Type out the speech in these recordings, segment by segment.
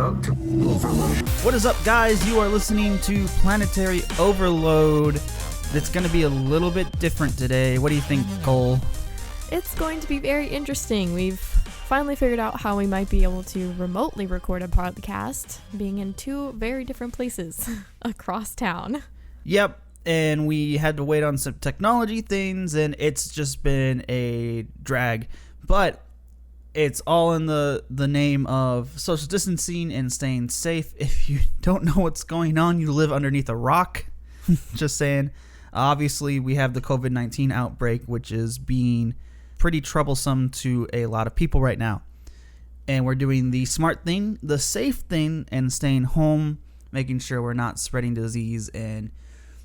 What is up, guys? You are listening to Planetary Overload. It's going to be a little bit different today. What do you think, Cole? It's going to be very interesting. We've finally figured out how we might be able to remotely record a podcast, being in two very different places across town. Yep, and we had to wait on some technology things, and it's just been a drag. But it's all in the name of social distancing and staying safe. If you don't know what's going on, you live underneath a rock. Just saying. Obviously, we have the COVID-19 outbreak, which is being pretty troublesome to a lot of people right now. And we're doing the smart thing, the safe thing, and staying home, making sure we're not spreading disease, and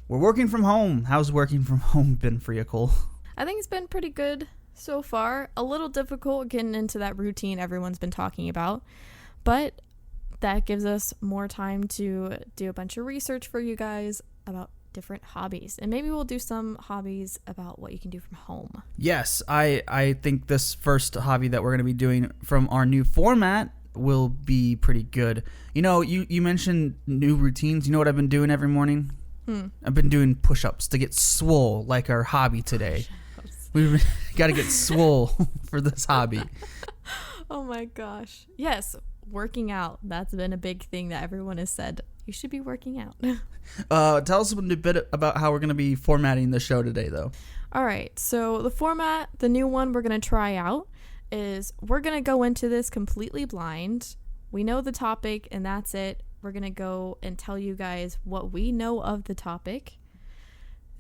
we're working from home. How's working from home been for you, Cole? I think it's been pretty good so far. A little difficult getting into that routine everyone's been talking about, but that gives us more time to do a bunch of research for you guys about different hobbies, and maybe we'll do some hobbies about what you can do from home. Yes, I think this first hobby that we're going to be doing from our new format will be pretty good. You know, you mentioned new routines. You know what I've been doing every morning? I've been doing push-ups to get swole, like our hobby today. We've got to get swole for this hobby. Oh my gosh. Yes, working out. That's been a big thing that everyone has said. You should be working out. Tell us a bit about how we're going to be formatting the show today, though. All right. So the format, the new one we're going to try out is we're going to go into this completely blind. We know the topic, and that's it. We're going to go and tell you guys what we know of the topic.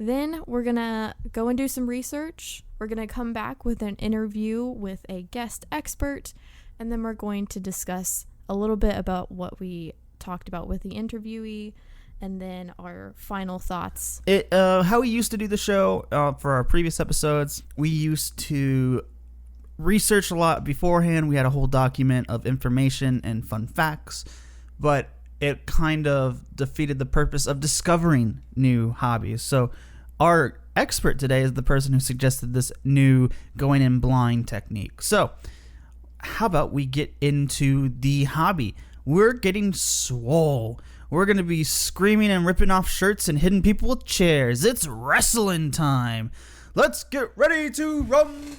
Then we're going to go and do some research. We're going to come back with an interview with a guest expert, and then we're going to discuss a little bit about what we talked about with the interviewee, and then our final thoughts. How we used to do the show for our previous episodes, we used to research a lot beforehand. We had a whole document of information and fun facts, but it kind of defeated the purpose of discovering new hobbies. So our expert today is the person who suggested this new going in blind technique. So how about we get into the hobby? We're getting swole. We're going to be screaming and ripping off shirts and hitting people with chairs. It's wrestling time. Let's get ready to rumble.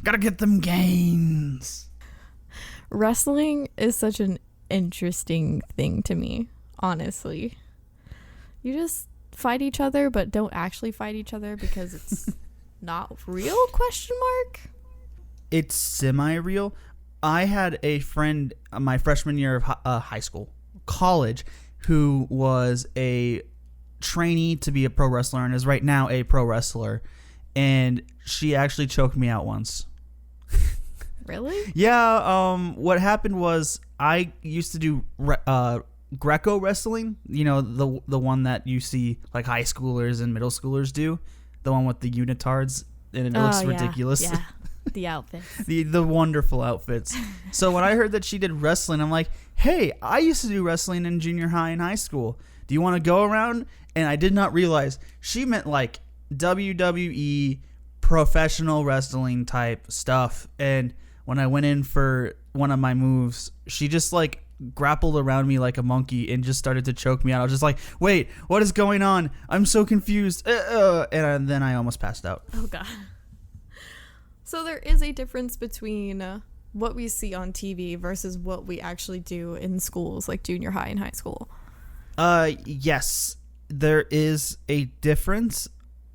Gotta get them gains. Wrestling is such an interesting thing to me, honestly. You just fight each other, but don't actually fight each other because it's not real, ? It's semi-real. I had a friend my freshman year of college, who was a trainee to be a pro wrestler and is right now a pro wrestler. And she actually choked me out once. Really? Yeah. What happened was I used to do Greco wrestling. You know, the one that you see like high schoolers and middle schoolers do. The one with the unitards, and it looks ridiculous. Yeah. The outfits. the wonderful outfits. So when I heard that she did wrestling, I'm like, hey, I used to do wrestling in junior high and high school. Do you want to go around? And I did not realize she meant like WWE professional wrestling type stuff. And when I went in for one of my moves, she just like grappled around me like a monkey and just started to choke me out. I was just like, wait, what is going on? I'm so confused. And then I almost passed out. Oh, God. So there is a difference between what we see on TV versus what we actually do in schools, like junior high and high school. Yes, there is a difference.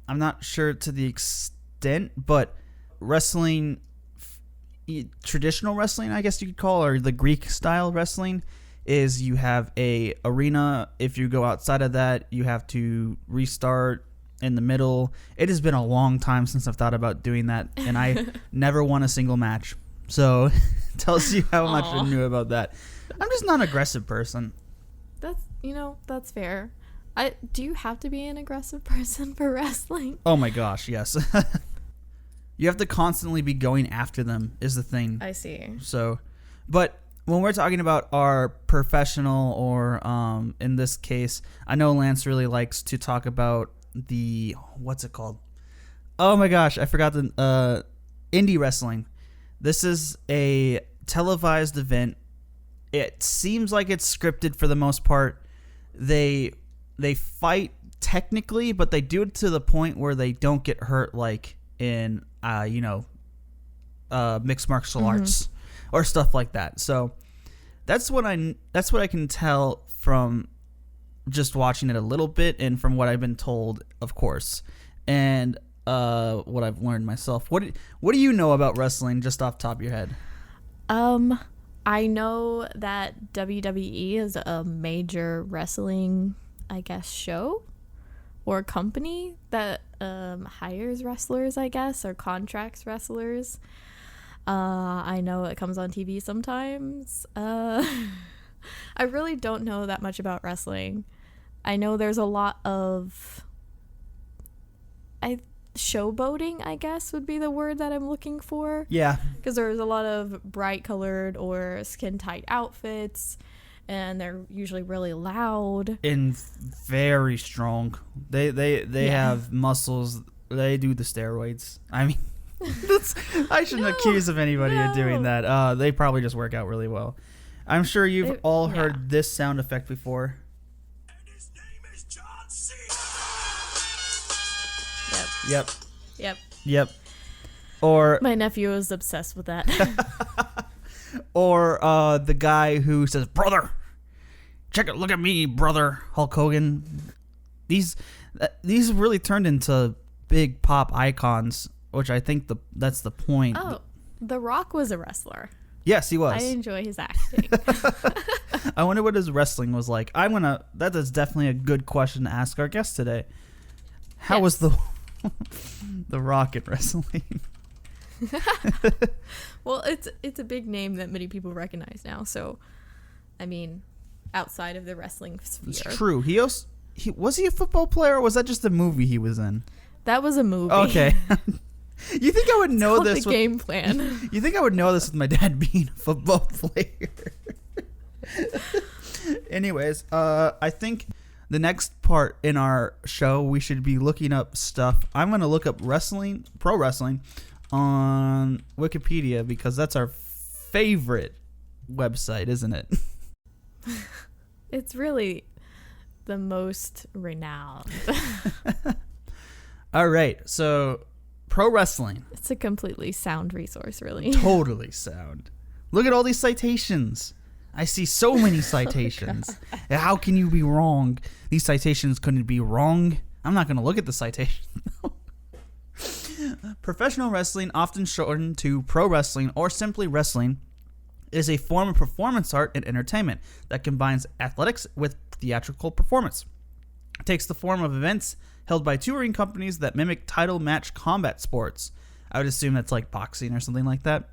I'm not sure to the extent, but wrestling, traditional wrestling, I guess you could call, or the Greek style wrestling, is you have a arena. If you go outside of that, you have to restart in the middle. It has been a long time since I've thought about doing that, and I never won a single match. So it tells you how much I knew about that. I'm just not an aggressive person. That's fair. Do you have to be an aggressive person for wrestling? Oh my gosh, yes. You have to constantly be going after them is the thing. I see. So, but when we're talking about our professional, or in this case, I know Lance really likes to talk about what's it called? Oh my gosh, I forgot the indie wrestling. This is a televised event. It seems like it's scripted for the most part. They fight technically, but they do it to the point where they don't get hurt, like in mixed martial arts or stuff like that. So that's what I can tell from just watching it a little bit and from what I've been told, of course, and what I've learned myself. What do you know about wrestling, just off the top of your head? I know that WWE is a major wrestling, I guess, show or company that hires wrestlers, I guess, or contracts wrestlers. I know it comes on TV sometimes. I really don't know that much about wrestling. I know there's a lot of showboating, I guess, would be the word that I'm looking for. Yeah. Because there's a lot of bright colored or skin tight outfits, and they're usually really loud and very strong. They have muscles. They do the steroids. I mean, I shouldn't accuse of anybody of doing that. They probably just work out really well. I'm sure you've all heard this sound effect before. And his name is John C. Yep. Or my nephew is obsessed with that. or the guy who says, "Brother, check it. Look at me, brother." Hulk Hogan. These really turned into big pop icons, which I think that's the point. Oh, The Rock was a wrestler. Yes, he was. I enjoy his acting. I wonder what his wrestling was like. That is definitely a good question to ask our guest today. How was the Rock at wrestling? Well, it's a big name that many people recognize now. So, I mean, outside of the wrestling sphere, It's true. Was he a football player, or was that just a movie he was in? That was a movie. Okay. You think I would know this? The game plan. You think I would know this with my dad being a football player? Anyways, I think the next part in our show, we should be looking up stuff. I'm going to look up pro wrestling, on Wikipedia, because that's our favorite website, isn't it? It's really the most renowned. All right, so pro wrestling. It's a completely sound resource, really. Totally sound. Look at all these citations. I see so many citations. How can you be wrong? These citations couldn't be wrong. I'm not going to look at the citation. Professional wrestling, often shortened to pro wrestling or simply wrestling, is a form of performance art and entertainment that combines athletics with theatrical performance. It takes the form of events held by touring companies that mimic title match combat sports. I would assume that's like boxing or something like that.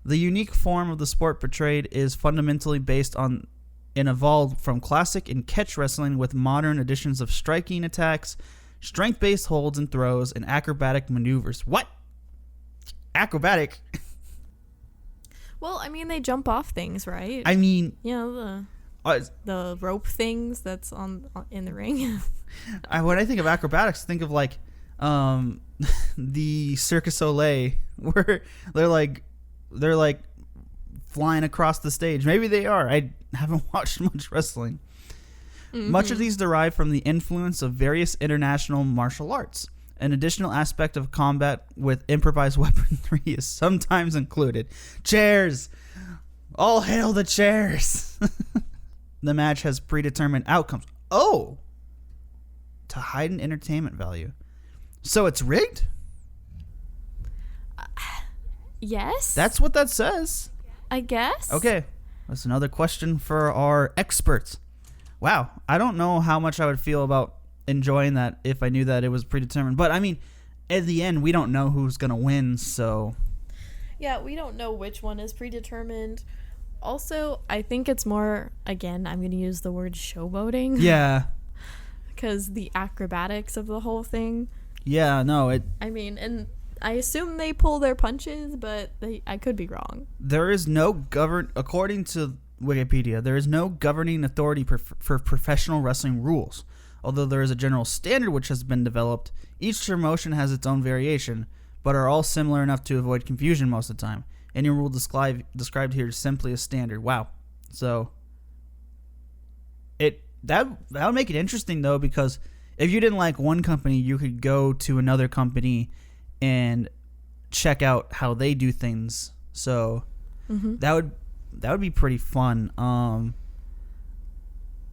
The unique form of the sport portrayed is fundamentally based on and evolved from classic and catch wrestling with modern additions of striking attacks, strength-based holds and throws, and acrobatic maneuvers. What? Acrobatic? Well, I mean, they jump off things, right? I mean... You know, the rope things that's in the ring. When I think of acrobatics, I think of like the Cirque du Soleil, where they're like flying across the stage. Maybe they are. I haven't watched much wrestling. Mm-hmm. Much of these derive from the influence of various international martial arts. An additional aspect of combat with improvised weaponry is sometimes included. Chairs! All hail the chairs! The match has predetermined outcomes. Oh! To heighten entertainment value. So it's rigged? Yes. That's what that says. I guess. Okay. That's another question for our experts. Wow. I don't know how much I would feel about enjoying that if I knew that it was predetermined. But, I mean, at the end, we don't know who's going to win, so... Yeah, we don't know which one is predetermined. Also, I think it's more, again, I'm going to use the word showboating. Yeah. Because the acrobatics of the whole thing. Yeah, no, I mean, and I assume they pull their punches, but I could be wrong. There is no according to Wikipedia, there is no governing authority for professional wrestling rules. Although there is a general standard which has been developed, each promotion has its own variation, but are all similar enough to avoid confusion most of the time. Any rule described here is simply a standard. Wow. So that would make it interesting though, because if you didn't like one company, you could go to another company and check out how they do things. So that would be pretty fun.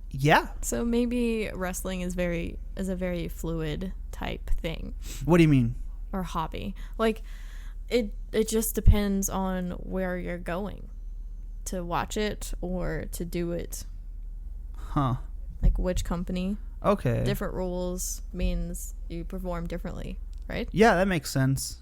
Yeah. So maybe wrestling is a very fluid type thing. What do you mean? Or hobby. Like it just depends on where you're going to watch it or to do it. Huh. Like which company. Okay. Different rules means you perform differently, right? Yeah, that makes sense.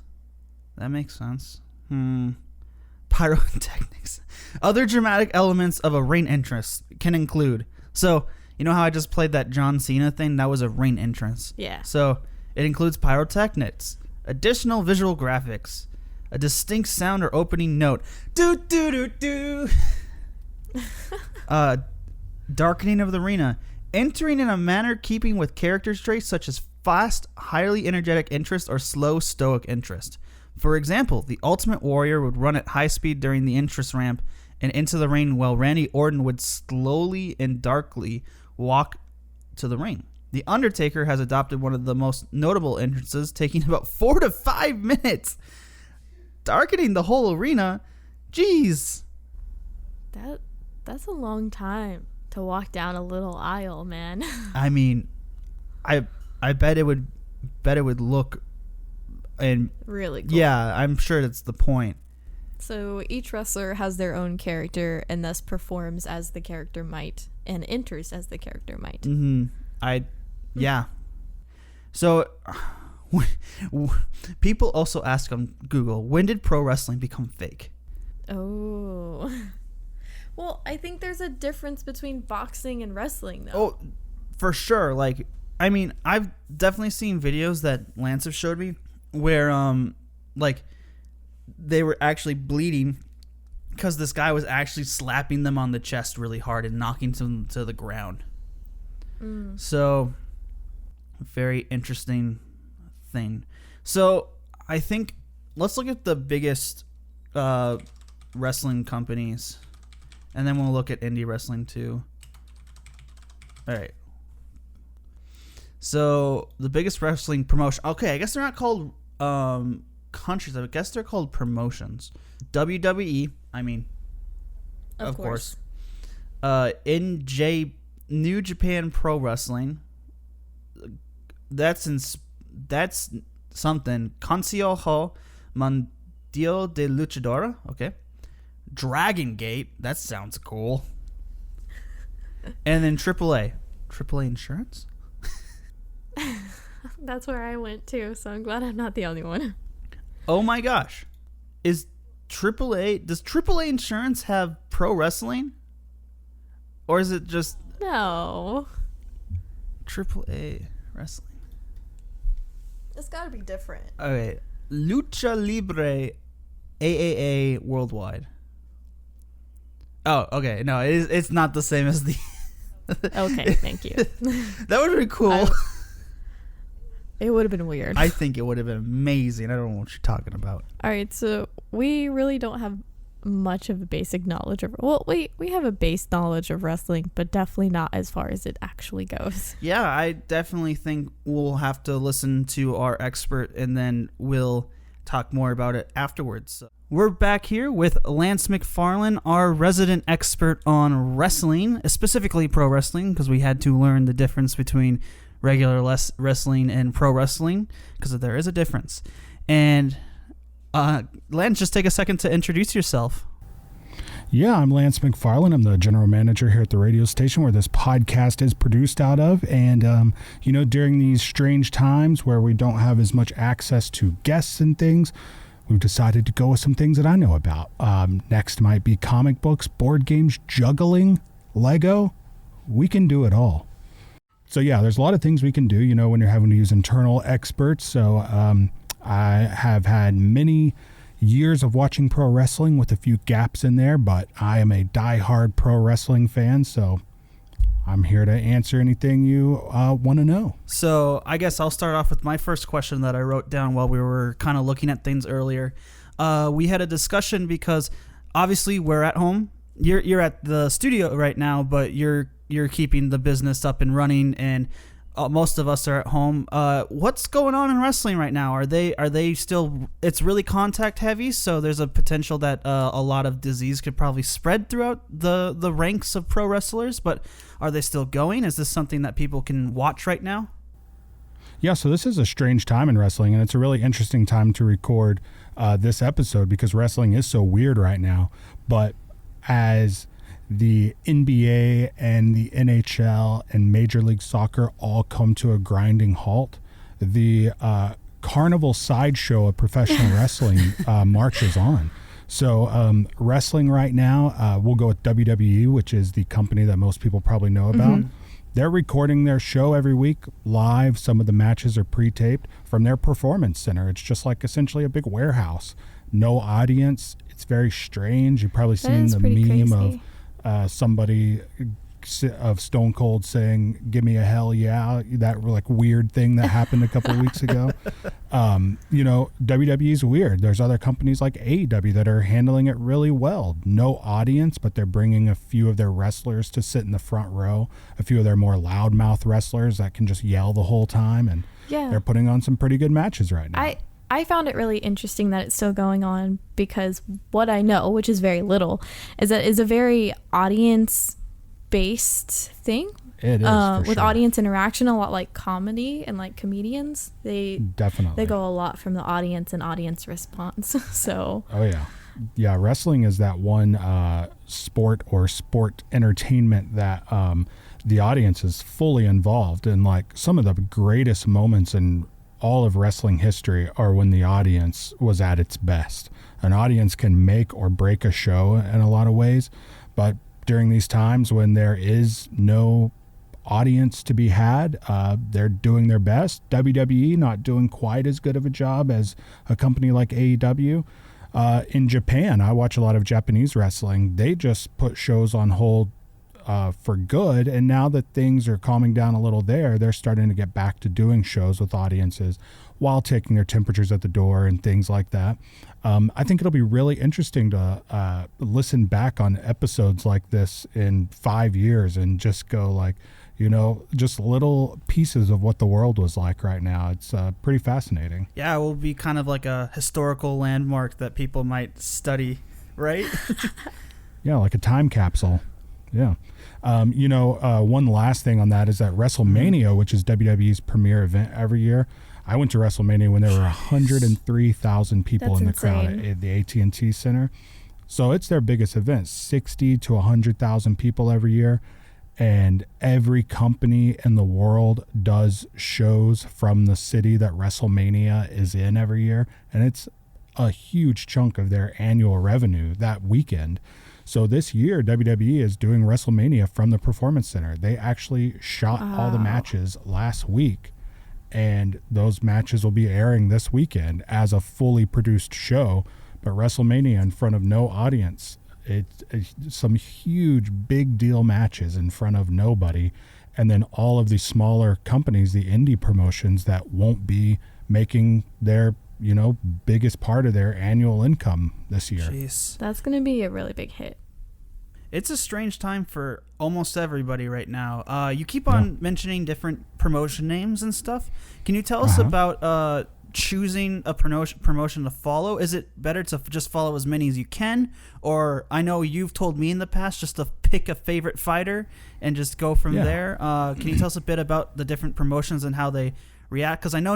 Pyrotechnics. Other dramatic elements of a rain entrance can include. So, you know how I just played that John Cena thing? That was a rain entrance. Yeah. So, it includes pyrotechnics, additional visual graphics, a distinct sound or opening note. Do do do do. Darkening of the arena. Entering in a manner keeping with character traits such as fast, highly energetic interest or slow, stoic interest. For example, the Ultimate Warrior would run at high speed during the entrance ramp and into the ring, while Randy Orton would slowly and darkly walk to the ring. The Undertaker has adopted one of the most notable entrances, taking about 4 to 5 minutes, darkening the whole arena. Jeez. That's a long time to walk down a little aisle, man. I mean, I bet it would look and really cool. Yeah, I'm sure that's the point. So each wrestler has their own character and thus performs as the character might and enters as the character might. Yeah. So people also ask on Google, when did pro wrestling become fake? Oh. Well, I think there's a difference between boxing and wrestling, though. Oh, for sure. Like, I mean, I've definitely seen videos that Lance have showed me where, like, they were actually bleeding because this guy was actually slapping them on the chest really hard and knocking them to the ground. So, very interesting thing. So, I think let's look at the biggest wrestling companies. And then we'll look at indie wrestling too. All right. So the biggest wrestling promotion. Okay, I guess they're not called countries. I guess they're called promotions. WWE. I mean, of course. New Japan Pro Wrestling. That's something. Consejo Mundial de Luchadora. Okay. Dragon Gate, that sounds cool. And then AAA Insurance. That's where I went too, so I'm glad I'm not the only one. Oh my gosh. Does AAA Insurance have pro wrestling? Or is it just No. AAA wrestling? It's gotta be different. Okay. Lucha Libre AAA Worldwide. Oh, okay. No, it's not the same as the... Okay, thank you. That would have been cool. It would have been weird. I think it would have been amazing. I don't know what you're talking about. All right, so we really don't have much of a basic knowledge of... Well, we have a base knowledge of wrestling, but definitely not as far as it actually goes. Yeah, I definitely think we'll have to listen to our expert, and then we'll talk more about it afterwards. So we're back here with Lance McFarlane, our resident expert on wrestling, specifically pro wrestling, because we had to learn the difference between regular wrestling and pro wrestling, because there is a difference. And Lance, just take a second to introduce yourself. Yeah, I'm Lance McFarlane. I'm the general manager here at the radio station where this podcast is produced out of. And, during these strange times where we don't have as much access to guests and things, we've decided to go with some things that I know about. Next might be comic books, board games, juggling, Lego. We can do it all. So, yeah, there's a lot of things we can do, when you're having to use internal experts. So I have had many years of watching pro wrestling with a few gaps in there, but I am a diehard pro wrestling fan, so I'm here to answer anything you want to know. So I guess I'll start off with my first question that I wrote down while we were kind of looking at things earlier. we had a discussion because obviously we're at home. You're at the studio right now, but you're keeping the business up and running, and most of us are at home. What's going on in wrestling right now? Are they still? It's really contact heavy, so there's a potential that a lot of disease could probably spread throughout the ranks of pro wrestlers. But are they still going? Is this something that people can watch right now? Yeah, so this is a strange time in wrestling, and it's a really interesting time to record this episode because wrestling is so weird right now. But as the NBA and the NHL and Major League Soccer all come to a grinding halt, the carnival sideshow of professional wrestling marches on. So wrestling right now, we'll go with WWE, which is the company that most people probably know about. Mm-hmm. They're recording their show every week live. Some of the matches are pre-taped from their performance center. It's just like essentially a big warehouse. No audience. It's very strange. You've probably seen the meme crazy. Of somebody of Stone Cold saying, "Give me a hell yeah," that like weird thing that happened a couple of weeks ago. WWE is weird. There's other companies like AEW that are handling it really well. No audience, but they're bringing a few of their wrestlers to sit in the front row, a few of their more loudmouth wrestlers that can just yell the whole time, and they're putting on some pretty good matches right now. I found it really interesting that it's still going on because what I know, which is very little, is that it's a very audience-based thing. It is, with audience interaction, a lot like comedy and like comedians. They go a lot from the audience and audience response. So. Oh yeah, wrestling is that one sport or sport entertainment that the audience is fully involved in. Like some of the greatest moments in all of wrestling history are when the audience was at its best. An audience can make or break a show in a lot of ways, but during these times when there is no audience to be had, they're doing their best. WWE not doing quite as good of a job as a company like AEW. In Japan, I watch a lot of Japanese wrestling. They just put shows on hold for good, and now that things are calming down a little there, they're starting to get back to doing shows with audiences while taking their temperatures at the door and things like that. I think it'll be really interesting to listen back on episodes like this in 5 years and just go like, just little pieces of what the world was like right now. It's pretty fascinating. Yeah, it will be kind of like a historical landmark that people might study, right? Yeah, like a time capsule. Yeah. One last thing on that is that WrestleMania, which is WWE's premier event every year, I went to WrestleMania when there were 103,000 people in the crowd at the AT&T Center. So it's their biggest event, 60 to 100,000 people every year. And every company in the world does shows from the city that WrestleMania is in every year. And it's a huge chunk of their annual revenue that weekend. So this year, WWE is doing WrestleMania from the Performance Center. They actually shot all the matches last week, and those matches will be airing this weekend as a fully produced show. But WrestleMania in front of no audience, it's some huge, big deal matches in front of nobody, and then all of the smaller companies, the indie promotions that won't be making their biggest part of their annual income this year. Jeez. That's going to be a really big hit. It's a strange time for almost everybody right now. You keep on mentioning different promotion names and stuff. Can you tell us about choosing a promotion to follow? Is it better to just follow as many as you can? Or I know you've told me in the past just to pick a favorite fighter and just go from there. Can you tell us a bit about the different promotions and how they react? Because I know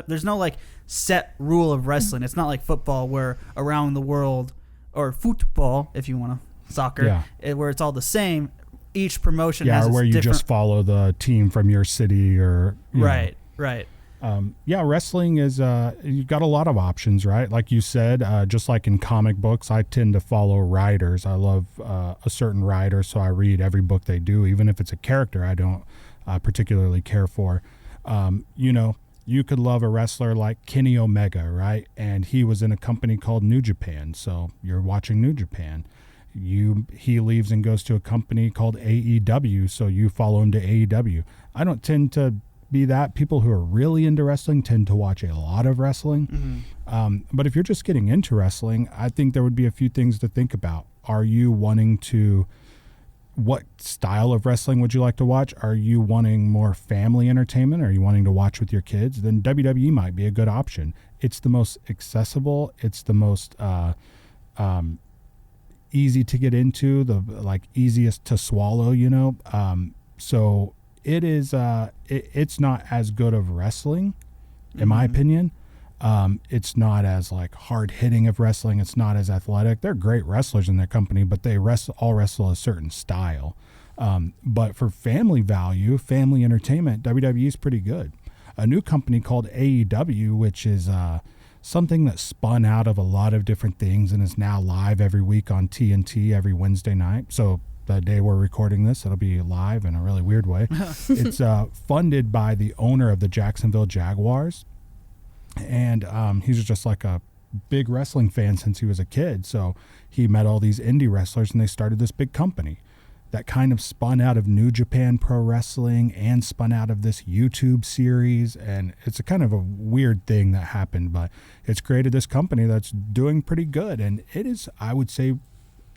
there's no like set rule of wrestling. It's not like football where around the world, or football if you want to, soccer, where it's all the same. Each promotion has where you just follow the team from your city or right. Wrestling is you've got a lot of options, right? Like you said, just like in comic books, I tend to follow writers. I love a certain writer, so I read every book they do, even if it's a character I don't particularly care for. You could love a wrestler like Kenny Omega, right? And he was in a company called New Japan, so you're watching New Japan. He leaves and goes to a company called AEW, so you follow him to AEW. I don't tend to be that. People who are really into wrestling tend to watch a lot of wrestling. But if you're just getting into wrestling, I think there would be a few things to think about. Are you wanting to, what style of wrestling would you like to watch? Are you wanting more family entertainment? Are you wanting to watch with your kids? Then WWE might be a good option. It's the most accessible. It's the most easy to get into, the easiest to swallow, so it is it's not as good of wrestling in my opinion. It's not as hard hitting of wrestling. It's not as athletic. They're great wrestlers in their company, but they all wrestle a certain style. But for family value, family entertainment, WWE is pretty good. A new company called AEW, which is something that spun out of a lot of different things and is now live every week on TNT every Wednesday night. So the day we're recording this, it'll be live in a really weird way. It's funded by the owner of the Jacksonville Jaguars. And he's just a big wrestling fan since he was a kid. So he met all these indie wrestlers and they started this big company that kind of spun out of New Japan Pro Wrestling and spun out of this YouTube series. And it's a kind of a weird thing that happened, but it's created this company that's doing pretty good. And it is, I would say,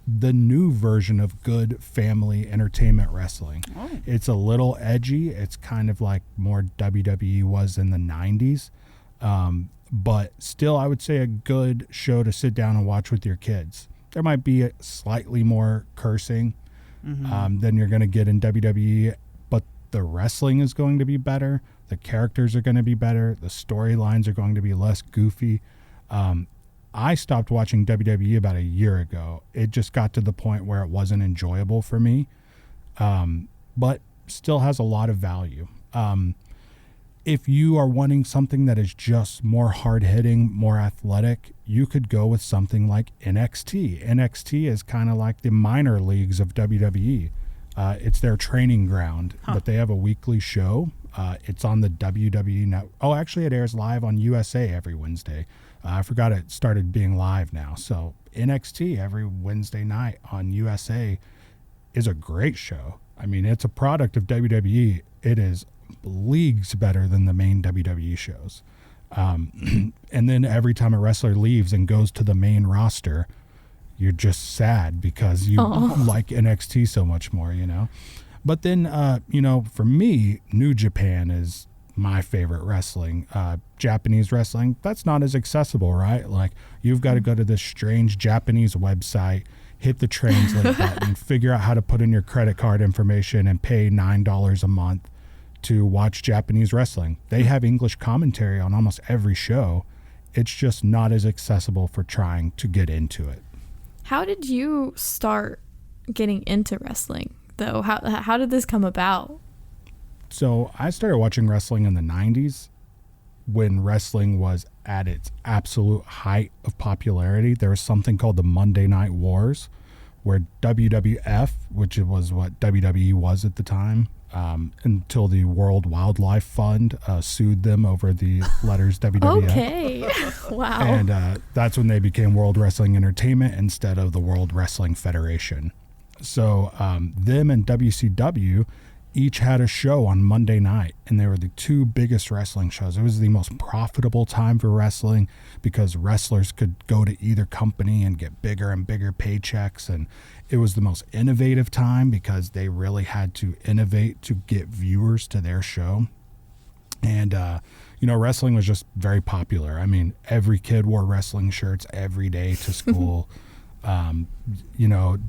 the new version of good family entertainment wrestling. Oh. It's a little edgy. It's kind of like more WWE was in the 90s. But still, I would say a good show to sit down and watch with your kids. There might be a slightly more cursing than you're going to get in WWE, but the wrestling is going to be better. The characters are going to be better. The storylines are going to be less goofy. I stopped watching WWE about a year ago. It just got to the point where it wasn't enjoyable for me, but still has a lot of value. If you are wanting something that is just more hard-hitting, more athletic, you could go with something like NXT. NXT is kind of like the minor leagues of WWE. It's their training ground, but they have a weekly show. It's on the WWE network. Oh, actually, it airs live on USA every Wednesday. I forgot it started being live now. So NXT every Wednesday night on USA is a great show. I mean, it's a product of WWE. It is leagues better than the main WWE shows. And then every time a wrestler leaves and goes to the main roster, you're just sad because you like NXT so much more, But then, for me, New Japan is my favorite wrestling. Japanese wrestling, that's not as accessible, right? You've got to go to this strange Japanese website, hit the translate button, figure out how to put in your credit card information and pay $9 a month to watch Japanese wrestling. They have English commentary on almost every show. It's just not as accessible for trying to get into it. How did you start getting into wrestling, though? How did this come about? So I started watching wrestling in the 90s when wrestling was at its absolute height of popularity. There was something called the Monday Night Wars, where WWF, which was what WWE was at the time, until the World Wildlife Fund sued them over the letters WWF. Okay. Wow. And that's when they became World Wrestling Entertainment instead of the World Wrestling Federation. So them and WCW each had a show on Monday night, and they were the two biggest wrestling shows. It was the most profitable time for wrestling because wrestlers could go to either company and get bigger and bigger paychecks, and it was the most innovative time because they really had to innovate to get viewers to their show. And wrestling was just very popular. I mean, every kid wore wrestling shirts every day to school.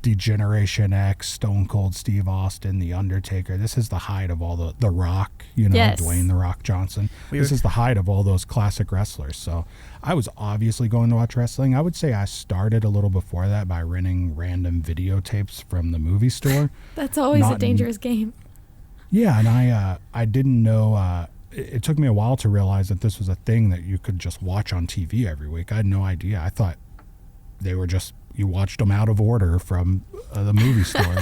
Degeneration X, Stone Cold Steve Austin, The Undertaker. This is the height of all the Rock, yes. Dwayne The Rock Johnson. This is the height of all those classic wrestlers. So I was obviously going to watch wrestling. I would say I started a little before that by renting random videotapes from the movie store. That's always a dangerous game. Yeah, and I didn't know. It took me a while to realize that this was a thing that you could just watch on TV every week. I had no idea. I thought they were just, you watched them out of order from the movie store,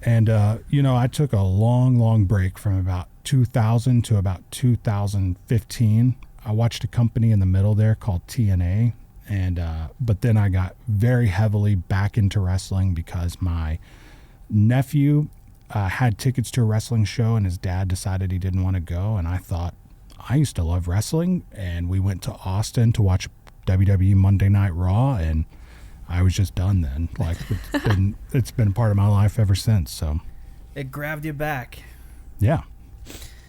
And, I took a long break from about 2000 to about 2015. I watched a company in the middle there called TNA. And, but then I got very heavily back into wrestling because my nephew had tickets to a wrestling show, and his dad decided he didn't want to go. And I thought, I used to love wrestling, and we went to Austin to watch WWE Monday Night Raw, and I was just done then. Like, it's been part of my life ever since. So It grabbed you back. yeah.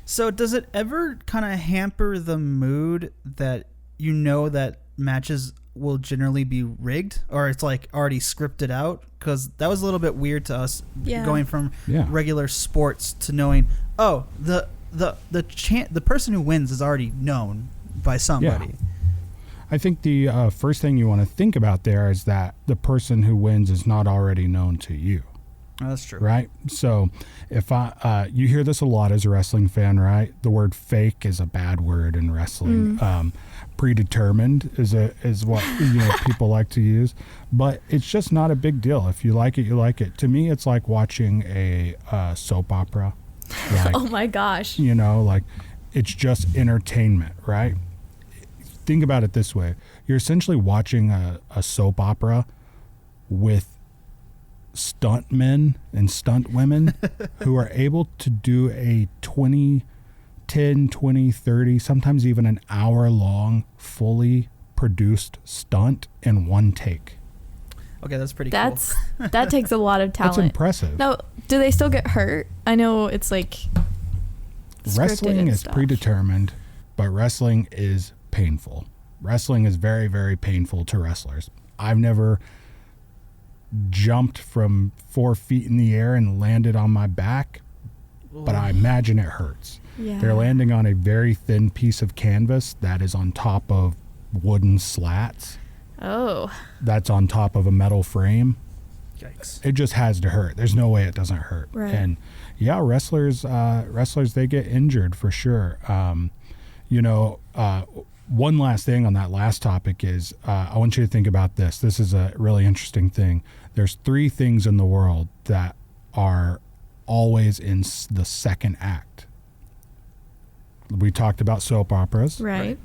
So does it ever kind of hamper the mood that you know that matches will generally be rigged, or it's like already scripted out? Because that was a little bit weird to us, going from regular sports to knowing, oh, the person who wins is already known by somebody. Yeah. I think the first thing you want to think about there is that the person who wins is not already known to you. Oh, that's true. Right? So if you hear this a lot as a wrestling fan, right? The word fake is a bad word in wrestling. Predetermined is what people like to use, but it's just not a big deal. If you like it, you like it. To me, it's like watching a soap opera. Like, Oh my gosh. like it's just entertainment, right? Think about it this way. You're essentially watching a soap opera with stunt men and stunt women who are able to do a 10, 20, 30, sometimes even an hour long, fully produced stunt in one take. Okay, that's pretty cool. That takes a lot of talent. That's impressive. Now, do they still get hurt? I know it's like wrestling is stuff. predetermined, but wrestling is painful. Wrestling is very, very painful to wrestlers. I've never jumped from 4 feet in the air and landed on my back, but I imagine it hurts. Yeah. They're landing on a very thin piece of canvas that is on top of wooden slats. Oh. That's on top of a metal frame. Yikes. It just has to hurt. There's no way it doesn't hurt. Right. And yeah, wrestlers, they get injured for sure. One last thing on that last topic is I want you to think about this. This is a really interesting thing. There's 3 things in the world that are always in the second act. We talked about soap operas. Right.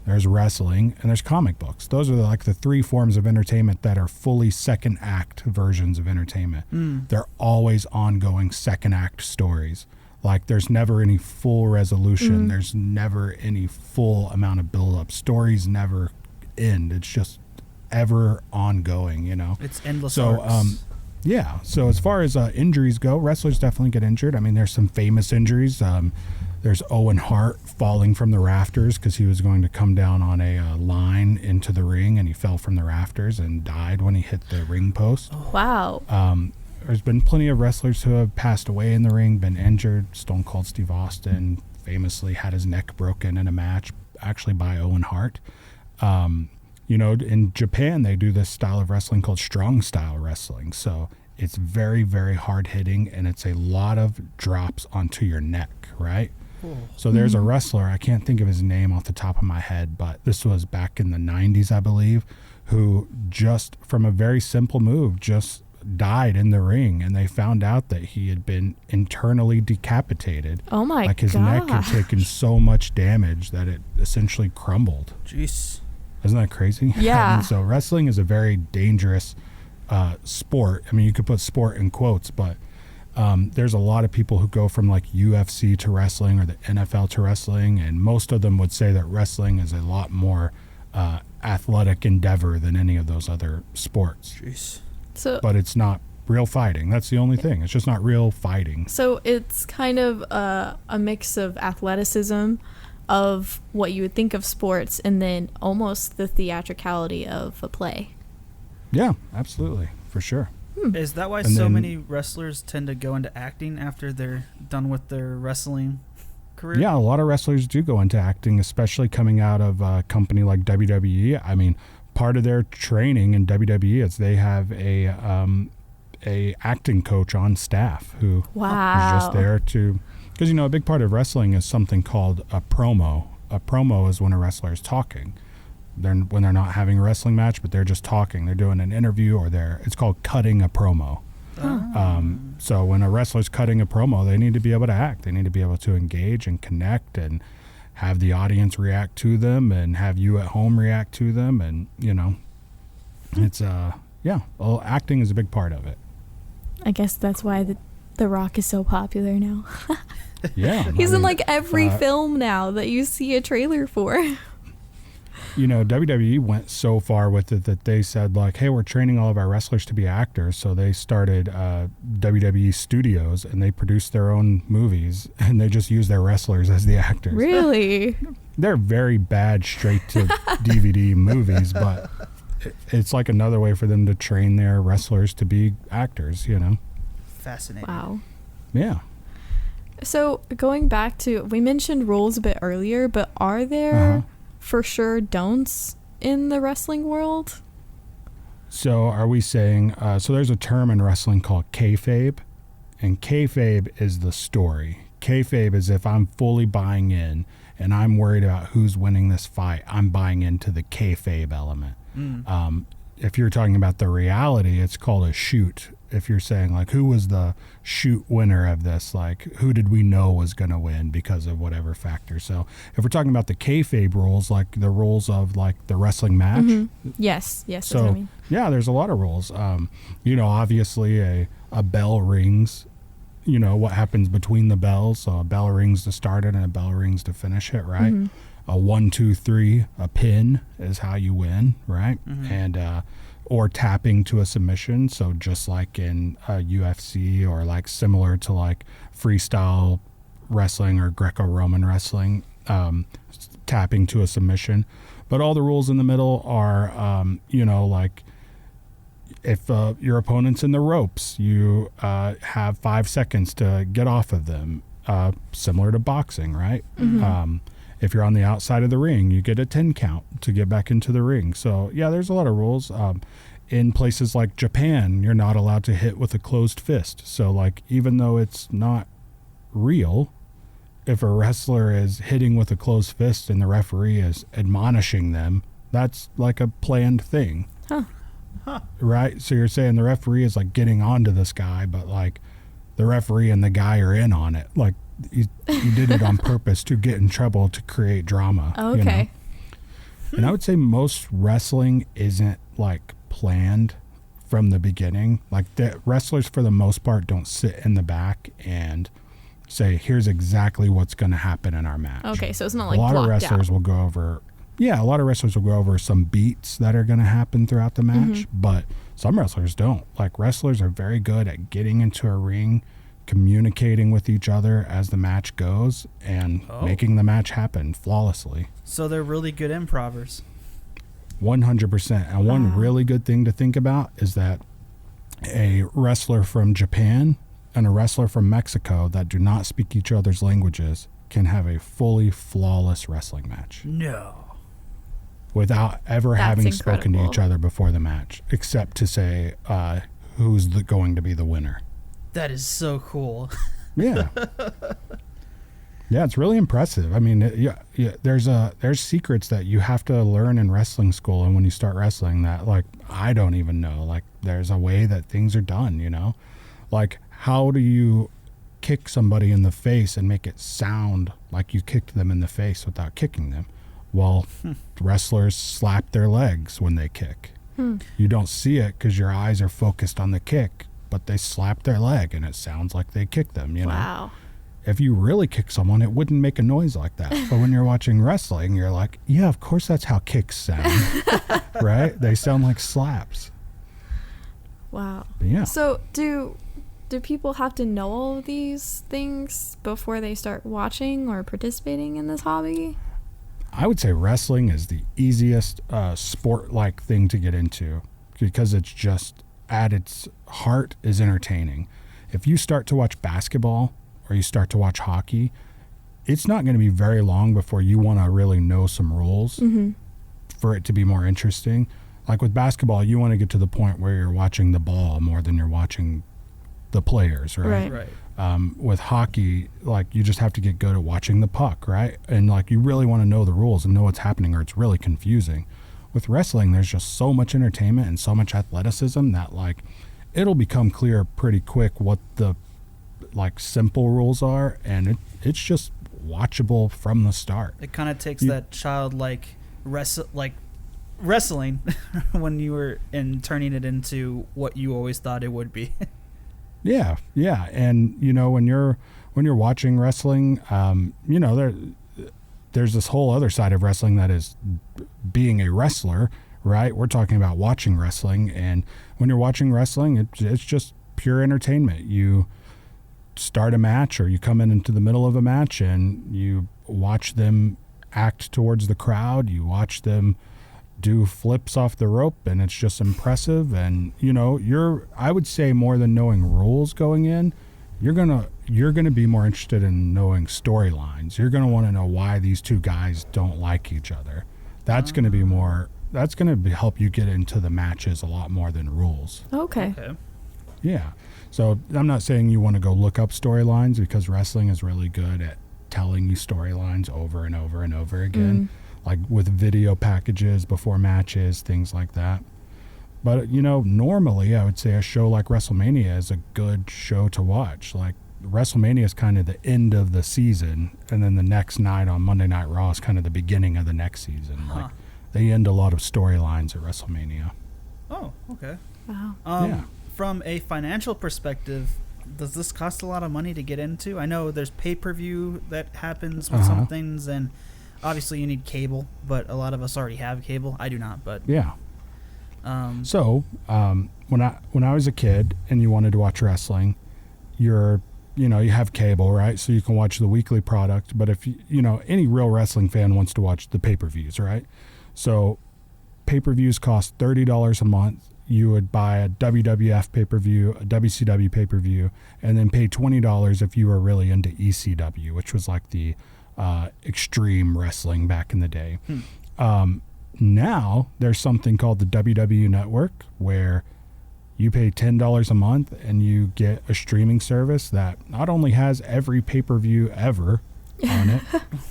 There's wrestling, and there's comic books. Those are like the 3 forms of entertainment that are fully second act versions of entertainment. They're always ongoing second act stories. Like, there's never any full resolution. There's never any full amount of build-up. Stories never end. It's just ever ongoing, It's endless So, arcs. yeah. So as far as injuries go, wrestlers definitely get injured. I mean, there's some famous injuries. There's Owen Hart falling from the rafters because he was going to come down on a line into the ring, and he fell from the rafters and died when he hit the ring post. Wow. There's been plenty of wrestlers who have passed away in the ring, been injured. Stone Cold Steve Austin famously had his neck broken in a match, actually by Owen Hart. In Japan, they do this style of wrestling called strong style wrestling. So it's very, very hard hitting, and it's a lot of drops onto your neck, right? Cool. So there's a wrestler, I can't think of his name off the top of my head, but this was back in the 90s, I believe, who just from a very simple move just died in the ring, and they found out that he had been internally decapitated. Oh my god. Like his neck had taken so much damage that it essentially crumbled. Jeez. Isn't that crazy? Yeah. So wrestling is a very dangerous sport. I mean, you could put sport in quotes, but there's a lot of people who go from like UFC to wrestling or the NFL to wrestling, and most of them would say that wrestling is a lot more athletic endeavor than any of those other sports. Jeez. But it's not real fighting. That's the only thing. It's just not real fighting. So it's kind of a mix of athleticism, of what you would think of sports, and then almost the theatricality of a play. Yeah, absolutely. For sure. Is that why many wrestlers tend to go into acting after they're done with their wrestling career? Yeah, a lot of wrestlers do go into acting, especially coming out of a company like WWE. I mean, part of their training in WWE is they have a acting coach on staff who is just there to, because a big part of wrestling is something called a promo. A promo is when a wrestler is talking. When they're not having a wrestling match, but they're just talking. They're doing an interview, or it's called cutting a promo. So when a wrestler's cutting a promo, they need to be able to act. They need to be able to engage and connect and have the audience react to them and have you at home react to them. And, it's, acting is a big part of it. I guess that's why The Rock is so popular now. Yeah. He's in like every film now that you see a trailer for. You know, WWE went so far with it that they said, like, hey, we're training all of our wrestlers to be actors. So they started WWE Studios, and they produced their own movies, and they just use their wrestlers as the actors. Really? They're very bad straight-to-DVD movies, but it's like another way for them to train their wrestlers to be actors, you know? Fascinating. Wow. Yeah. So going back to, we mentioned rules a bit earlier, but are there for sure don'ts in the wrestling world? So are we saying, so there's a term in wrestling called kayfabe, and kayfabe is the story. Kayfabe is if I'm fully buying in and I'm worried about who's winning this fight, I'm buying into the kayfabe element. If you're talking about the reality, it's called a shoot. If you're saying, like, who was the shoot winner of this? Like, who did we know was going to win because of whatever factor? So if we're talking about the kayfabe rules, like the rules of, like, the wrestling match. Yes, that's So, what I mean. yeah, there's a lot of rules. You know, obviously a bell rings. You know, what happens between the bells. So a bell rings to start it and a bell rings to finish it, right? A 1, 2, 3, a pin is how you win, right? And or tapping to a submission. So just like in UFC, or like similar to like freestyle wrestling or Greco-Roman wrestling, tapping to a submission. But all the rules in the middle are, you know, like if your opponent's in the ropes, you have 5 seconds to get off of them, similar to boxing, right? If you're on the outside of the ring, you get a 10 count to get back into the ring. So, yeah, there's a lot of rules. In places like Japan, you're not allowed to hit with a closed fist. So, like, even though it's not real, if a wrestler is hitting with a closed fist and the referee is admonishing them, that's like a planned thing. Right? So you're saying the referee is, like, getting onto this guy, but, like, the referee and the guy are in on it. Like, you did it on purpose to get in trouble, to create drama. Okay. You know? And I would say most wrestling isn't, like, planned from the beginning. Like, the wrestlers, for the most part, don't sit in the back and say, here's exactly what's going to happen in our match. Okay, so it's not like a lot of blocked wrestlers out. will go over. Yeah, a lot of wrestlers will go over some beats that are going to happen throughout the match, but some wrestlers don't. Like, wrestlers are very good at getting into a ring, communicating with each other as the match goes, and making the match happen flawlessly. So they're really good improvers. 100%. And one really good thing to think about is that a wrestler from Japan and a wrestler from Mexico that do not speak each other's languages can have a fully flawless wrestling match. No. Without ever That's having spoken to incredible. each other before the match, except to say who's going to be the winner. That is so cool. Yeah. Yeah, it's really impressive. I mean, there's secrets that you have to learn in wrestling school, and when you start wrestling, that, like, I don't even know. Like, there's a way that things are done, you know? Like, how do you kick somebody in the face and make it sound like you kicked them in the face without kicking them? Well, wrestlers slap their legs when they kick. You don't see it because your eyes are focused on the kick, but they slap their leg and it sounds like they kicked them, you know? Wow. If you really kick someone, it wouldn't make a noise like that. But when you're watching wrestling, you're like, yeah, of course that's how kicks sound, right? They sound like slaps. Wow. But yeah. So do people have to know all of these things before they start watching or participating in this hobby? I would say wrestling is the easiest sport-like thing to get into because it's just, at its heart, is entertaining. If you start to watch basketball or you start to watch hockey, it's not going to be very long before you want to really know some rules for it to be more interesting. Like with basketball, you want to get to the point where you're watching the ball more than you're watching the players, right? Right. With hockey, like, you just have to get good at watching the puck, right? And, like, you really want to know the rules and know what's happening, or it's really confusing. With wrestling, there's just so much entertainment and so much athleticism that, like, it'll become clear pretty quick what the, like, simple rules are, and it's just watchable from the start. It kind of takes that childlike wrestling when you were turning it into what you always thought it would be. Yeah, yeah, and when you're watching wrestling, there's this whole other side of wrestling that is being a wrestler, right? We're talking about watching wrestling, and when you're watching wrestling, it's just pure entertainment. You start a match, or you come into the middle of a match, and you watch them act towards the crowd. You watch them do flips off the rope, and it's just impressive. And I would say, more than knowing rules going in, you're gonna be more interested in knowing storylines. You're gonna want to know why these two guys don't like each other. That's gonna help you get into the matches a lot more than rules. Okay. Yeah. So I'm not saying you want to go look up storylines, because wrestling is really good at telling you storylines over and over and over again, like with video packages before matches, things like that. But, normally I would say a show like WrestleMania is a good show to watch. Like, WrestleMania is kind of the end of the season, and then the next night on Monday Night Raw is kind of the beginning of the next season. Huh. Like, they end a lot of storylines at WrestleMania. Oh, okay. Wow. Yeah. From a financial perspective, does this cost a lot of money to get into? I know there's pay-per-view that happens with some things, and obviously you need cable, but a lot of us already have cable. I do not, but Yeah. When I was a kid and you wanted to watch wrestling, you have cable, right? So you can watch the weekly product. But if any real wrestling fan wants to watch the pay-per-views, right? So pay-per-views cost $30 a month. You would buy a WWF pay-per-view, a WCW pay-per-view, and then pay $20 if you were really into ECW, which was like the extreme wrestling back in the day. Now there's something called the WWE Network, where you pay $10 a month and you get a streaming service that not only has every pay-per-view ever on it,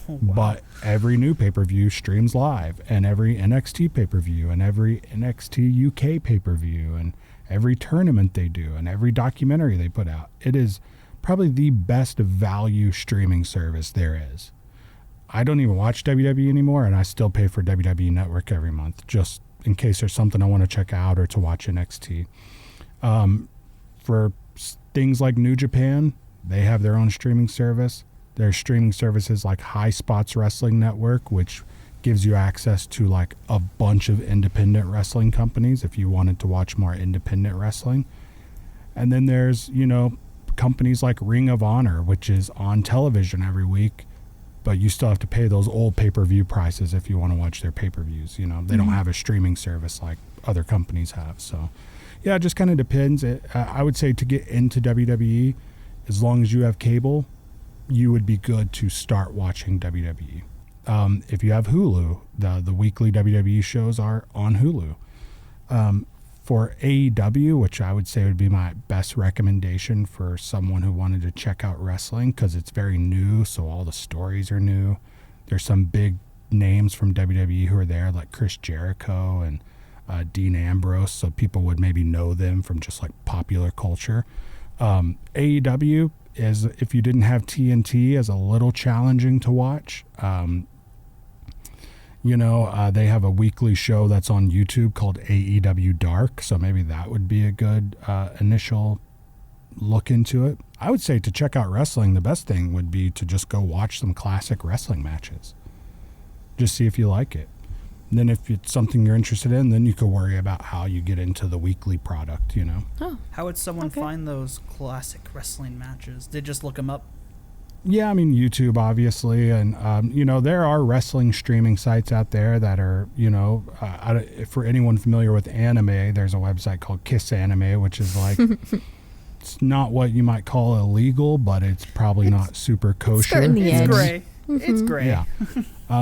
but every new pay-per-view streams live, and every NXT pay-per-view, and every NXT UK pay-per-view, and every tournament they do, and every documentary they put out. It is probably the best value streaming service there is. I don't even watch WWE anymore, and I still pay for WWE Network every month, just in case there's something I want to check out or to watch NXT. For things like New Japan, they have their own streaming service. There's streaming services like High Spots Wrestling Network, which gives you access to like a bunch of independent wrestling companies if you wanted to watch more independent wrestling. And then there's, companies like Ring of Honor, which is on television every week, but you still have to pay those old pay-per-view prices if you want to watch their pay-per-views. They don't have a streaming service like other companies have. So, yeah, it just kind of depends. I would say to get into WWE, as long as you have cable, you would be good to start watching WWE. If you have Hulu, the weekly WWE shows are on Hulu. For AEW, which I would say would be my best recommendation for someone who wanted to check out wrestling, because it's very new, so all the stories are new. There's some big names from WWE who are there, like Chris Jericho and Dean Ambrose, so people would maybe know them from just like popular culture. AEW is, if you didn't have TNT, is a little challenging to watch. They have a weekly show that's on YouTube called AEW Dark, so maybe that would be a good initial look into it. I would say to check out wrestling, the best thing would be to just go watch some classic wrestling matches. Just see if you like it. And then if it's something you're interested in, then you could worry about how you get into the weekly product, Oh, how would someone find those classic wrestling matches? They just look them up? Yeah, I mean, YouTube, obviously. And, there are wrestling streaming sites out there that are, for anyone familiar with anime, there's a website called Kiss Anime, which is like, it's not what you might call illegal, but it's probably not super kosher. It's gray. It's gray. Yeah.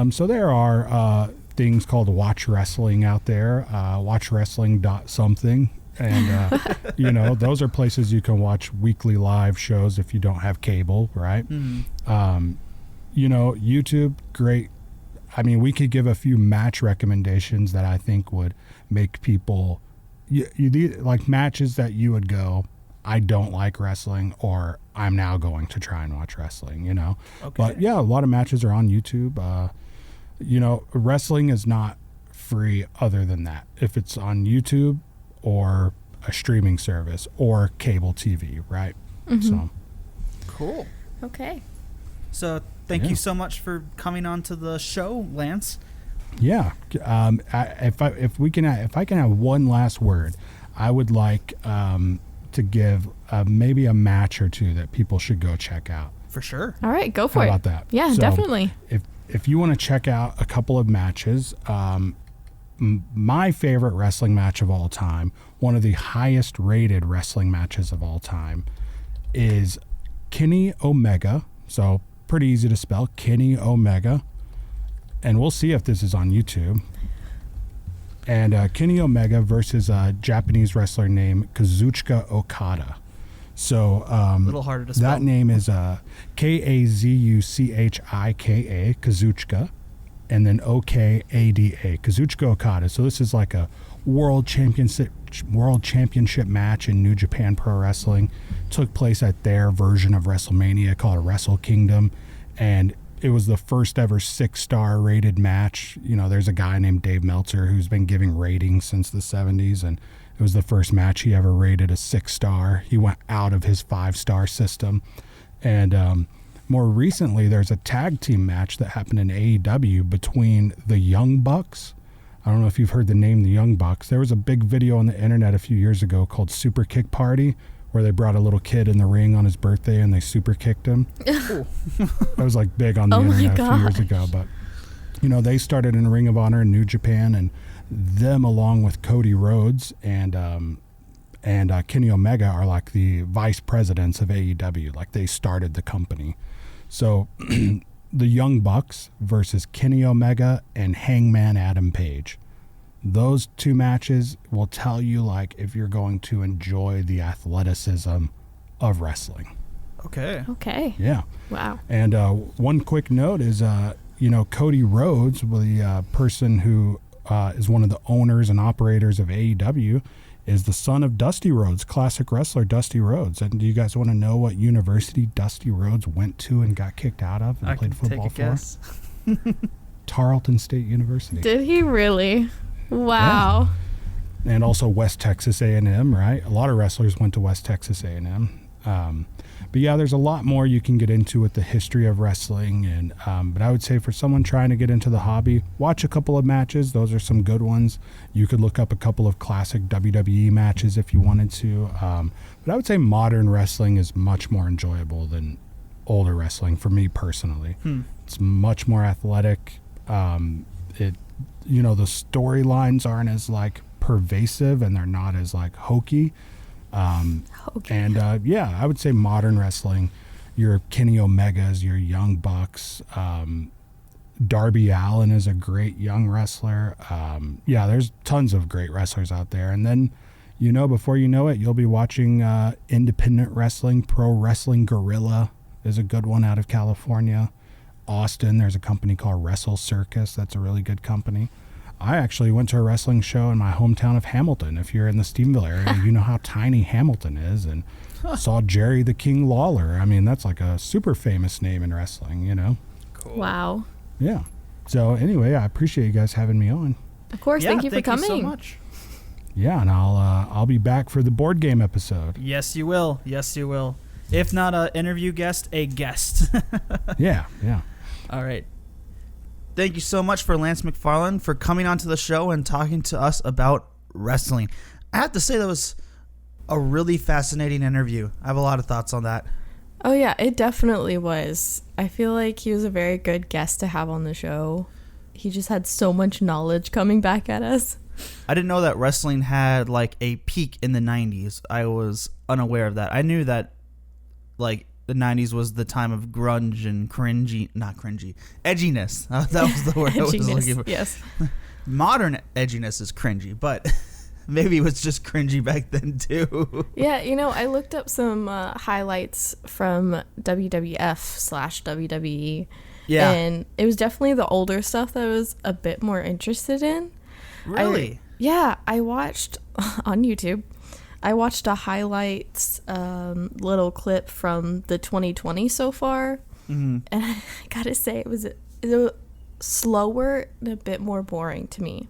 So there are things called Watch Wrestling out there, watchwrestling.something. And, those are places you can watch weekly live shows if you don't have cable, right? YouTube, great. I mean, we could give a few match recommendations that I think would make people, like matches that you would go, I don't like wrestling, or I'm now going to try and watch wrestling, Okay. But yeah, a lot of matches are on YouTube. Wrestling is not free other than that. If it's on YouTube or a streaming service or cable TV, right? So Cool. Okay. So thank you so much for coming on to the show, Lance. yeah, if I can have one last word, I would like to give maybe a match or two that people should go check out. For sure. All right, go for How it. about that? Yeah, So, definitely. If you want to check out a couple of matches, my favorite wrestling match of all time, one of the highest rated wrestling matches of all time, is Kenny Omega. So pretty easy to spell, Kenny Omega. And we'll see if this is on YouTube. And Kenny Omega versus a Japanese wrestler named Kazuchika Okada. So A little harder to spell. that name is Kazuchika, Kazuchika, and then Okada, Kazuchika Okada. So this is like a world championship match in New Japan Pro Wrestling. Took place at their version of WrestleMania called Wrestle Kingdom, and it was the first ever 6-star rated match. You know, there's a guy named Dave Meltzer who's been giving ratings since the 70s, and it was the first match he ever rated a 6-star. He went out of his 5-star system. And more recently, there's a tag team match that happened in AEW between the Young Bucks. I don't know if you've heard the name the Young Bucks. There was a big video on the internet a few years ago called Super Kick Party, where they brought a little kid in the ring on his birthday and they super kicked him. That was like big on the internet a few years ago. But, you know, they started in Ring of Honor in New Japan, and them along with Cody Rhodes and Kenny Omega are like the vice presidents of AEW. Like they started the company. So the Young Bucks versus Kenny Omega and Hangman Adam Page. Those two matches will tell you like if you're going to enjoy the athleticism of wrestling. Okay. Okay. Yeah. Wow. And one quick note is, Cody Rhodes, the person who is one of the owners and operators of AEW, is the son of Dusty Rhodes, classic wrestler Dusty Rhodes. And do you guys want to know what university Dusty Rhodes went to and got kicked out of and I played can football take a guess. Tarleton State University. Did he really? Wow. Yeah. And also West Texas A&M, right? A lot of wrestlers went to West Texas A&M. But yeah, there's a lot more you can get into with the history of wrestling. And but I would say for someone trying to get into the hobby, watch a couple of matches. Those are some good ones. You could look up a couple of classic WWE matches if you wanted to. But I would say modern wrestling is much more enjoyable than older wrestling for me personally. It's much more athletic. The storylines aren't as like pervasive, and they're not as like hokey. And I would say modern wrestling, your Kenny Omegas, your Young Bucks, Darby Allin is a great young wrestler. There's tons of great wrestlers out there. And then, before you know it, you'll be watching independent wrestling. Pro Wrestling Guerrilla is a good one out of California. Austin, there's a company called Wrestle Circus. That's a really good company. I actually went to a wrestling show in my hometown of Hamilton. If you're in the Stephenville area, you know how tiny Hamilton is, and saw Jerry the King Lawler. I mean, that's like a super famous name in wrestling, Cool. Wow. Yeah. So anyway, I appreciate you guys having me on. Of course. Thank you for coming. Thank you so much. Yeah, and I'll be back for the board game episode. Yes, you will. Yes, you will. If not an interview guest, a guest. Yeah. All right. Thank you so much for Lance McFarland for coming onto the show and talking to us about wrestling. I have to say that was a really fascinating interview. I have a lot of thoughts on that. Oh, yeah, it definitely was. I feel like he was a very good guest to have on the show. He just had so much knowledge coming back at us. I didn't know that wrestling had like a peak in the 90s. I was unaware of that. I knew that like the 90s was the time of grunge and edginess. That was the word I was looking for. Yes. Modern edginess is cringy, but maybe it was just cringy back then too. Yeah, I looked up some highlights from WWF/WWE. Yeah. And it was definitely the older stuff that I was a bit more interested in. Really? I watched on YouTube. I watched a highlights little clip from the 2020 so far. Mm-hmm. And I gotta say, it was slower and a bit more boring to me.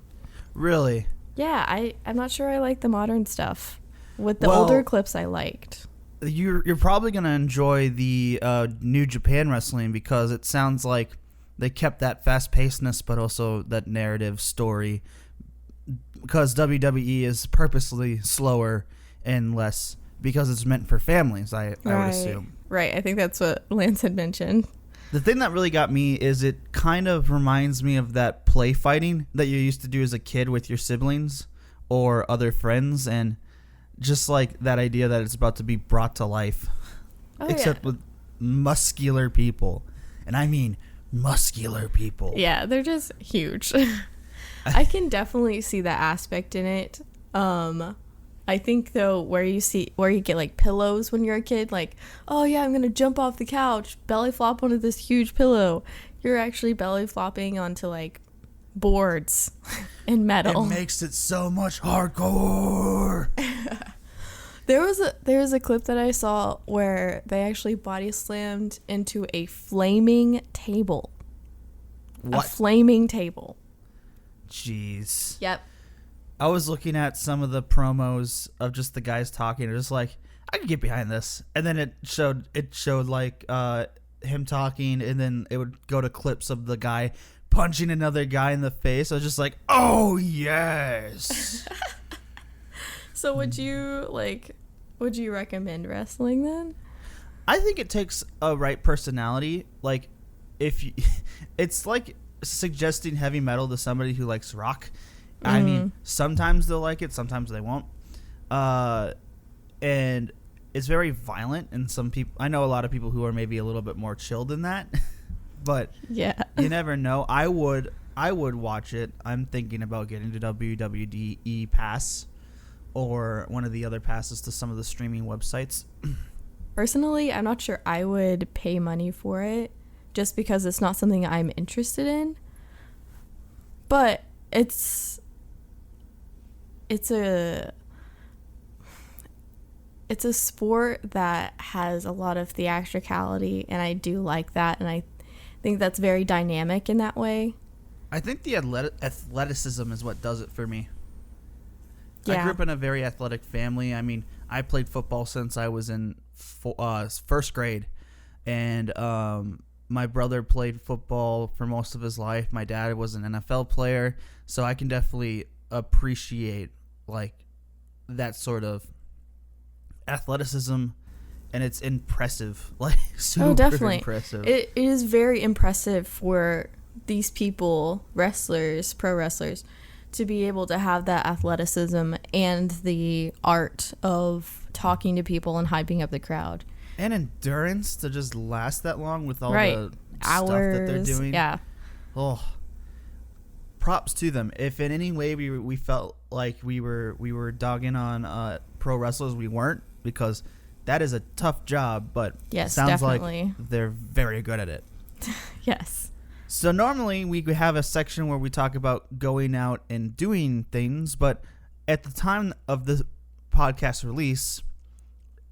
Really? Yeah, I'm not sure I like the modern stuff. with the Well, older clips I liked. You're probably gonna enjoy the New Japan Wrestling because it sounds like they kept that fast pacedness, but also that narrative story. Because WWE is purposely slower and less because it's meant for families. I would assume. Right. I think that's what Lance had mentioned. The thing that really got me is it kind of reminds me of that play fighting that you used to do as a kid with your siblings or other friends, and just like that idea that it's about to be brought to life, except with muscular people. And I mean muscular people. Yeah, they're just huge. I can definitely see that aspect in it. I think though where you get like pillows when you're a kid, like, oh yeah, I'm gonna jump off the couch, belly flop onto this huge pillow. You're actually belly flopping onto like boards and metal. It makes it so much hardcore. There was a clip that I saw where they actually body slammed into a flaming table. What? A flaming table. Jeez. Yep. I was looking at some of the promos of just the guys talking. It was just like, I could get behind this. And then it showed like him talking, and then it would go to clips of the guy punching another guy in the face. I was just like, oh yes. So would you recommend wrestling then? I think it takes a right personality. Like, if you, it's like suggesting heavy metal to somebody who likes rock. I mean, sometimes they'll like it, sometimes they won't. And it's very violent, and some people, I know a lot of people who are maybe a little bit more chill than that, but yeah, you never know. I would watch it. I'm thinking about getting the WWE Pass or one of the other passes to some of the streaming websites. Personally, I'm not sure I would pay money for it just because it's not something I'm interested in. But it's a sport that has a lot of theatricality, and I do like that, and I think that's very dynamic in that way. I think the athleticism is what does it for me. Yeah. I grew up in a very athletic family. I mean, I played football since I was in first grade, and my brother played football for most of his life. My dad was an NFL player, so I can definitely appreciate like that sort of athleticism, and it's impressive. Like, super definitely impressive. It is very impressive for these people, wrestlers, pro wrestlers, to be able to have that athleticism and the art of talking to people and hyping up the crowd. And endurance to just last that long with all Right. the Hours, stuff that they're doing. Yeah. Oh, props to them. If in any way we felt like we were dogging on pro wrestlers, we weren't, because that is a tough job. But Yes, sounds definitely. like they're very good at it. Yes. So normally we have a section where we talk about going out and doing things, but at the time of the podcast release,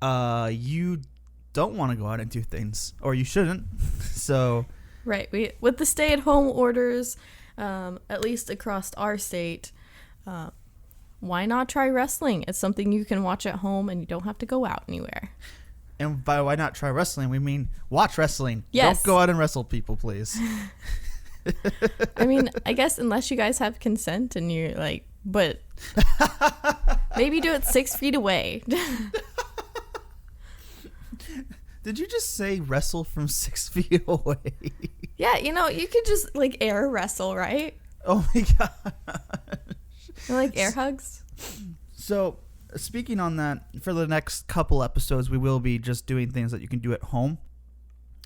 you don't want to go out and do things, or you shouldn't. So Right. With the stay-at-home orders, at least across our state, why not try wrestling? It's something you can watch at home, and you don't have to go out anywhere. And by why not try wrestling, we mean watch wrestling. Yes. Don't go out and wrestle people, please. I mean, I guess unless you guys have consent and you're like, but maybe do it 6 feet away. Did you just say wrestle from 6 feet away? Yeah, you could just like air wrestle, right? Oh my god. Like air hugs. So, speaking on that, for the next couple episodes, we will be just doing things that you can do at home,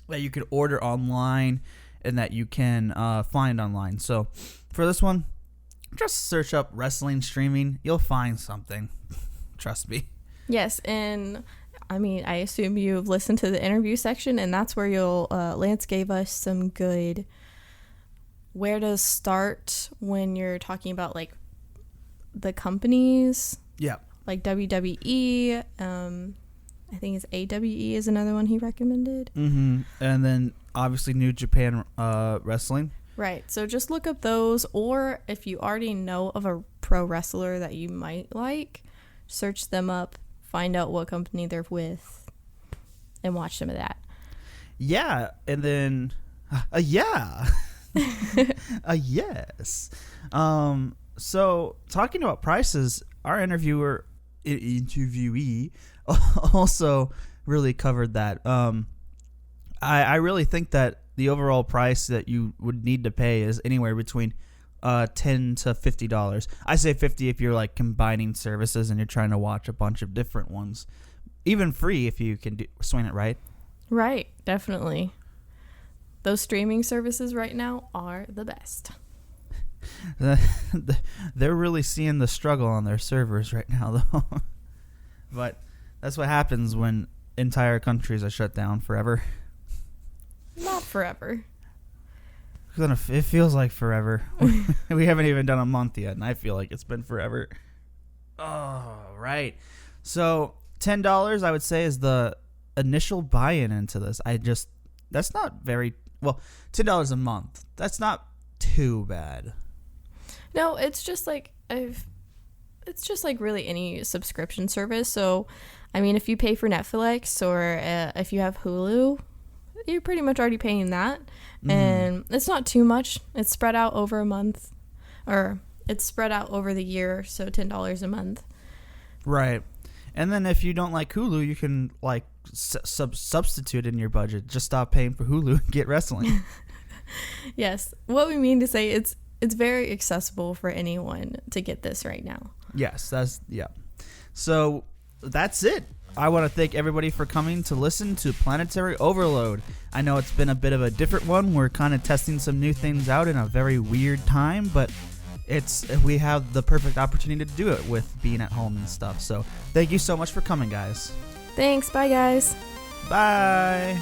that you could order online, and that you can find online. So, for this one, just search up wrestling streaming. You'll find something. Trust me. Yes, and I mean, I assume you've listened to the interview section, and that's where Lance gave us some good where to start when you're talking about like the companies. Yeah. Like WWE, I think it's AWE is another one he recommended. Mm-hmm. And then obviously New Japan Wrestling. Right. So just look up those, or if you already know of a pro wrestler that you might like, search them up, find out what company they're with, and watch some of that. Yeah, and then yeah. Yes. So talking about prices, our interviewee also really covered that. I really think that the overall price that you would need to pay is anywhere between $10 to $50. I say 50 if you're like combining services and you're trying to watch a bunch of different ones. Even free if you can swing it right. Right, definitely. Those streaming services right now are the best. They're really seeing the struggle on their servers right now, though. But that's what happens when entire countries are shut down forever. Not forever. It feels like forever. We haven't even done a month yet, and I feel like it's been forever. Oh, right. So $10, I would say, is the initial buy-in into this. That's not very well. $10 a month. That's not too bad. No, it's just like really any subscription service. So, I mean, if you pay for Netflix or if you have Hulu, you're pretty much already paying that. And it's not too much. It's spread out over a month, or it's spread out over the year. So $10 a month. Right. And then if you don't like Hulu, you can like substitute in your budget. Just stop paying for Hulu and get wrestling. Yes. What we mean to say, it's very accessible for anyone to get this right now. Yes, So that's it. I want to thank everybody for coming to listen to Planetary Overload. I know it's been a bit of a different one. We're kind of testing some new things out in a very weird time, but we have the perfect opportunity to do it with being at home and stuff. So thank you so much for coming, guys. Thanks. Bye, guys. Bye.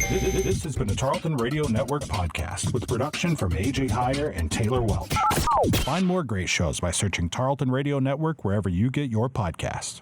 This has been a Tarleton Radio Network podcast with production from AJ Heyer and Taylor Welch. Find more great shows by searching Tarleton Radio Network wherever you get your podcasts.